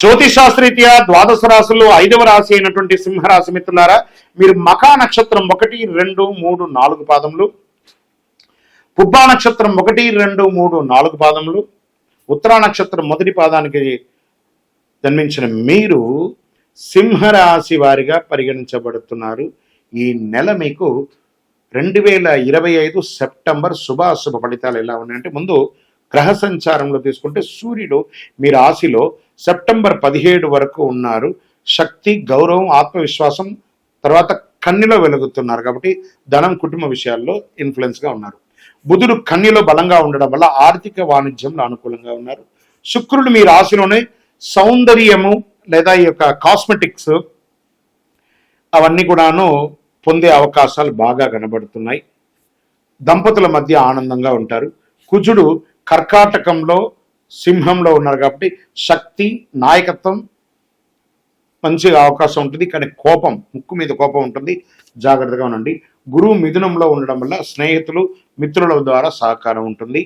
జ్యోతిషాస్త్రీత్యా ద్వాదశ రాశుల్లో 5వ రాశి అయినటువంటి సింహరాశి మిత్రులారా, మీరు మఖా నక్షత్రం 1, 2, 3, 4 పాదములు, పుబ్బా నక్షత్రం 1, 2, 3, 4 పాదములు, ఉత్తరా నక్షత్రం మొదటి పాదానికి జన్మించిన మీరు సింహరాశి వారిగా పరిగణించబడుతున్నారు. ఈ నెల మీకు 2025 సెప్టెంబర్ శుభాశుభ ఫలితాలు ఎలా ఉన్నాయంటే, ముందు గ్రహ సంచారంలో తీసుకుంటే సూర్యుడు మీ రాశిలో సెప్టెంబర్ 17 వరకు ఉన్నారు. శక్తి, గౌరవం, ఆత్మవిశ్వాసం, తర్వాత కన్యలో వెలుగుతున్నారు కాబట్టి ధనం, కుటుంబ విషయాల్లో ఇన్ఫ్లుయెన్స్గా ఉన్నారు. బుధుడు కన్యలో బలంగా ఉండడం వల్ల ఆర్థిక వాణిజ్యంలో అనుకూలంగా ఉన్నారు. శుక్రుడు మీ రాశిలోనే సౌందర్యము లేదా ఈ యొక్క కాస్మెటిక్స్ అవన్నీ కూడాను పొందే అవకాశాలు బాగా కనబడుతున్నాయి. దంపతుల మధ్య ఆనందంగా ఉంటారు. కుజుడు కర్కాటకంలో సింహంలో ఉన్నారు కాబట్టి శక్తి, నాయకత్వం మంచిగా అవకాశం ఉంటుంది. కానీ కోపం, ముక్కు మీద కోపం ఉంటుంది, జాగ్రత్తగా ఉండండి. గురువు మిథునంలో ఉండడం వల్ల స్నేహితులు, మిత్రుల ద్వారా సహకారం ఉంటుంది.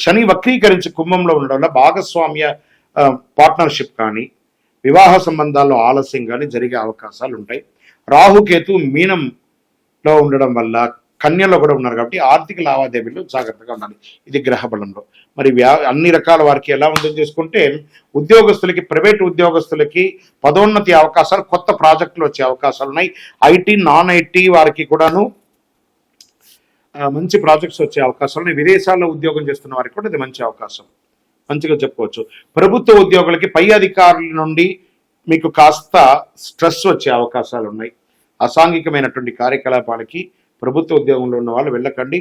శని వక్రీకరించి కుంభంలో ఉండడం వల్ల భాగస్వామ్య పార్ట్నర్షిప్ కానీ వివాహ సంబంధాల్లో ఆలస్యం కానీ జరిగే అవకాశాలు ఉంటాయి. రాహుకేతు మీనంలో ఉండడం వల్ల కన్యలో కూడా ఉన్నారు కాబట్టి ఆర్థిక లావాదేవీలు జాగ్రత్తగా ఉండాలి. ఇది గ్రహ బలంలో. మరి అన్ని రకాల వారికి ఎలా ఉందని చేసుకుంటే, ఉద్యోగస్తులకి, ప్రైవేట్ ఉద్యోగస్తులకి పదోన్నతి అవకాశాలు, కొత్త ప్రాజెక్టులు వచ్చే అవకాశాలు ఉన్నాయి. ఐటీ, నాన్ ఐటీ వారికి కూడాను మంచి ప్రాజెక్ట్స్ వచ్చే అవకాశాలు ఉన్నాయి. విదేశాల్లో ఉద్యోగం చేస్తున్న వారికి కూడా ఇది మంచి అవకాశం, మంచిగా చెప్పుకోవచ్చు. ప్రభుత్వ ఉద్యోగులకి పై అధికారుల నుండి మీకు కాస్త స్ట్రెస్ వచ్చే అవకాశాలు ఉన్నాయి. అసాంఘికమైనటువంటి కార్యకలాపాలకి ప్రభుత్వ ఉద్యోగంలో ఉన్న వాళ్ళు వెళ్ళకండి.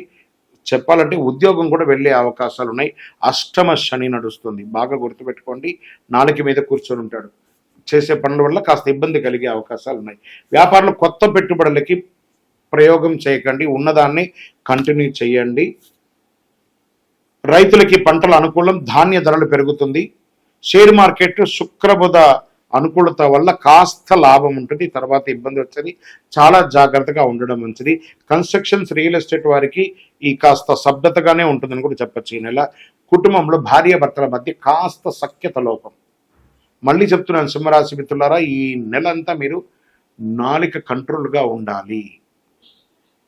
చెప్పాలంటే ఉద్యోగం కూడా వెళ్ళే అవకాశాలు ఉన్నాయి. అష్టమ శని నడుస్తుంది, బాగా గుర్తుపెట్టుకోండి. నాలుక మీద కూర్చొని ఉంటాడు. చేసే పనుల వల్ల కాస్త ఇబ్బంది కలిగే అవకాశాలు ఉన్నాయి. వ్యాపారంలో కొత్త పెట్టుబడులకి ప్రయోగం చేయకండి, ఉన్నదాన్ని కంటిన్యూ చేయండి. రైతులకి పంటల అనుకూలం, ధాన్య ధరలు పెరుగుతుంది. షేర్ మార్కెట్ శుక్రబుధ అనుకూలత వల్ల కాస్త లాభం ఉంటుంది, తర్వాత ఇబ్బంది వచ్చేది. చాలా జాగ్రత్తగా ఉండడం మంచిది. కన్స్ట్రక్షన్స్, రియల్ ఎస్టేట్ వారికి ఈ కాస్త శబ్దతగానే ఉంటుందని కూడా చెప్పచ్చు. ఈ నెల కుటుంబంలో భార్య భర్తల మధ్య కాస్త సఖ్యత లోపం. మళ్ళీ చెప్తున్నాను సింహరాశి మిత్రులారా, ఈ నెల అంతా మీరు నాలిక కంట్రోల్గా ఉండాలి.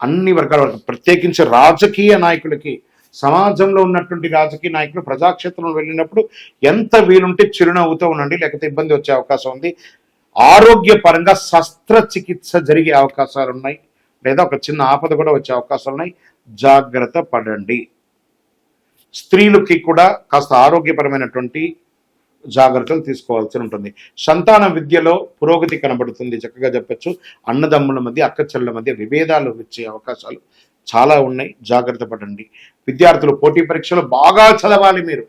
అన్ని వర్గాల వరకు, ప్రత్యేకించి రాజకీయ నాయకులకి, సమాజంలో ఉన్నటువంటి రాజకీయ నాయకులు ప్రజాక్షేత్రంలో వెళ్ళినప్పుడు ఎంత వీలుంటే చిరునవ్వుతో ఉండండి, లేకపోతే ఇబ్బంది వచ్చే అవకాశం ఉంది. ఆరోగ్యపరంగా శస్త్రచికిత్స జరిగే అవకాశాలు ఉన్నాయి, లేదా ఒక చిన్న ఆపద కూడా వచ్చే అవకాశాలు ఉన్నాయి. జాగ్రత్త పడండి. స్త్రీలకి కూడా కాస్త ఆరోగ్యపరమైనటువంటి జాగ్రత్తలు తీసుకోవాల్సి ఉంటుంది. సంతాన విద్యలో పురోగతి కనబడుతుంది, చక్కగా చెప్పచ్చు. అన్నదమ్ముల మధ్య, అక్క చెల్లెల మధ్య విభేదాలు వచ్చే అవకాశాలు చాలా ఉన్నాయి, జాగ్రత్త పడండి. విద్యార్థులు పోటీ పరీక్షలు బాగా చదవాలి. మీరు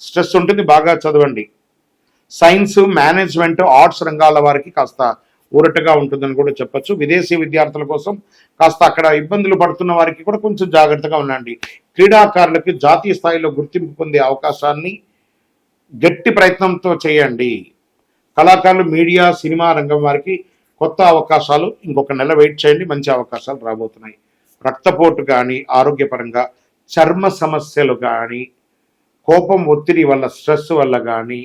స్ట్రెస్ ఉంటుంది, బాగా చదవండి. సైన్స్, మేనేజ్మెంట్, ఆర్ట్స్ రంగాల వారికి కాస్త ఊరటగా ఉంటుందని కూడా చెప్పచ్చు. విదేశీ విద్యార్థుల కోసం కాస్త అక్కడ ఇబ్బందులు పడుతున్న వారికి కూడా కొంచెం జాగ్రత్తగా ఉండండి. క్రీడాకారులకి జాతీయ స్థాయిలో గుర్తింపు పొందే అవకాశాన్ని గట్టి ప్రయత్నంతో చేయండి. కళాకారులు, మీడియా, సినిమా రంగం వారికి కొత్త అవకాశాలు ఇంకొక నెల వెయిట్ చేయండి, మంచి అవకాశాలు రాబోతున్నాయి. రక్తపోటు కానీ, ఆరోగ్యపరంగా చర్మ సమస్యలు కానీ, కోపం, ఒత్తిడి వల్ల, స్ట్రెస్ వల్ల కానీ,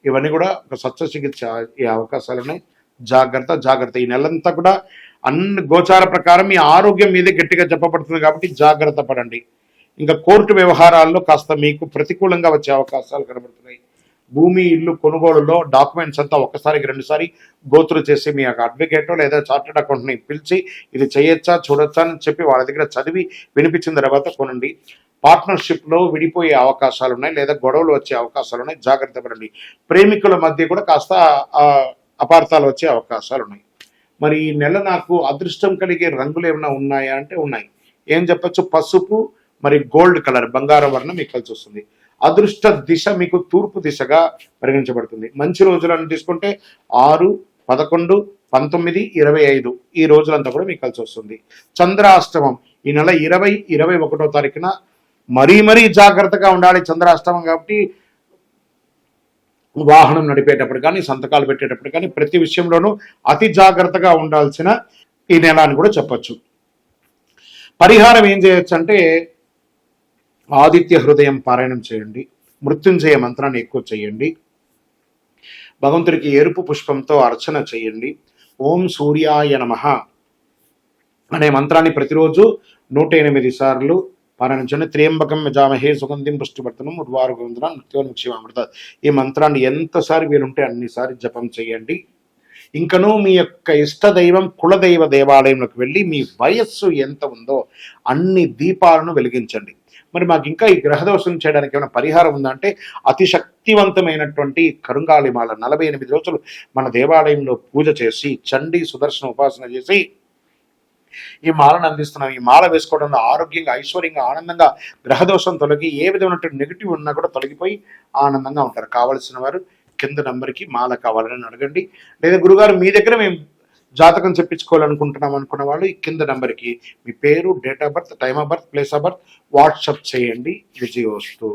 ఇవన్నీ కూడా ఒక శస్త్రచికిత్స ఈ అవకాశాలు ఉన్నాయి. జాగ్రత్త. ఈ నెలంతా కూడా అన్ని గోచార ప్రకారం మీ ఆరోగ్యం మీదే గట్టిగా చెప్పబడుతుంది కాబట్టి జాగ్రత్త పడండి. ఇంకా కోర్టు వ్యవహారాల్లో కాస్త మీకు ప్రతికూలంగా వచ్చే అవకాశాలు కనబడుతున్నాయి. భూమి, ఇల్లు కొనుగోలులో డాక్యుమెంట్స్ అంతా ఒకసారికి 2 సారి గోత్రు చేసి మీ యొక్క అడ్వకేటో లేదా చార్టెడ్ అకౌంట్ని పిలిచి ఇది చేయొచ్చా, చూడొచ్చా అని చెప్పి వాళ్ళ దగ్గర చదివి వినిపించిన తర్వాత కొనండి. పార్ట్నర్షిప్లో విడిపోయే అవకాశాలు ఉన్నాయి, లేదా గొడవలు వచ్చే అవకాశాలు ఉన్నాయి, జాగ్రత్త పడండి. ప్రేమికుల మధ్య కూడా కాస్త అపార్థాలు వచ్చే అవకాశాలు ఉన్నాయి. మరి ఈ నెల నాకు అదృష్టం కలిగే రంగులు ఏమైనా ఉన్నాయా అంటే ఉన్నాయి. ఏం చెప్పచ్చు, పసుపు మరి గోల్డ్ కలర్, బంగారం వర్ణం మీకు కలిసి వస్తుంది. అదృష్ట దిశ మీకు తూర్పు దిశగా పరిగణించబడుతుంది. మంచి రోజులను తీసుకుంటే 6, 11, 19, 25 ఈ రోజులంతా కూడా మీకు కలిసి వస్తుంది. చంద్రాష్టమం ఈ నెల 20, 21వ తారీఖున మరీ జాగ్రత్తగా ఉండాలి. చంద్రాష్టమం కాబట్టి వాహనం నడిపేటప్పుడు కానీ, సంతకాలు పెట్టేటప్పుడు కానీ, ప్రతి విషయంలోనూ అతి జాగ్రత్తగా ఉండాల్సిన ఈ నెల అని కూడా చెప్పచ్చు. పరిహారం ఏం చేయొచ్చు అంటే, ఆదిత్య హృదయం పారాయణం చేయండి, మృత్యుంజయ మంత్రాన్ని ఎక్కువ చేయండి, భగవంతుడికి ఎరుపు పుష్పంతో అర్చన చేయండి. ఓం సూర్యాయ నమః అనే మంత్రాన్ని ప్రతిరోజు 108 సార్లు పారాయణించండి. త్ర్యంబకం యజామహే సుగంధిం పుష్టివర్ధనం ఉర్వారుగంధనం మృత్యోన్ముక్షేమామృత. ఈ మంత్రాన్ని ఎంతసారి వీలుంటే అన్నిసారి జపం చేయండి. ఇంకనూ మీ యొక్క ఇష్టదైవం కులదైవ దేవాలయంలోకి వెళ్ళి మీ వయస్సు ఎంత ఉందో అన్ని దీపాలను వెలిగించండి. మరి మాకు ఇంకా ఈ గ్రహదోషం చేయడానికి ఏమైనా పరిహారం ఉందా అంటే, అతి శక్తివంతమైనటువంటి కరుంగాళిమాల 48 రోజులు మన దేవాలయంలో పూజ చేసి చండీ సుదర్శన ఉపాసన చేసి ఈ మాలను అందిస్తున్నాం. ఈ మాల వేసుకోవడంలో ఆరోగ్యంగా, ఐశ్వర్యంగా, ఆనందంగా, గ్రహదోషం తొలగి ఏ విధమైనటువంటి నెగిటివ్ ఉన్నా కూడా తొలగిపోయి ఆనందంగా ఉంటారు. కావలసిన వారు కింద నంబర్కి మాల కావాలని అడగండి. లేదా గురుగారు మీ దగ్గర మేము జాతకం చెప్పించుకోవాలనుకుంటున్నాం అనుకున్న వాళ్ళు ఈ కింద నంబర్కి మీ పేరు, date of birth, time of birth, place of birth WhatsApp చేయండి. విజయోస్తు.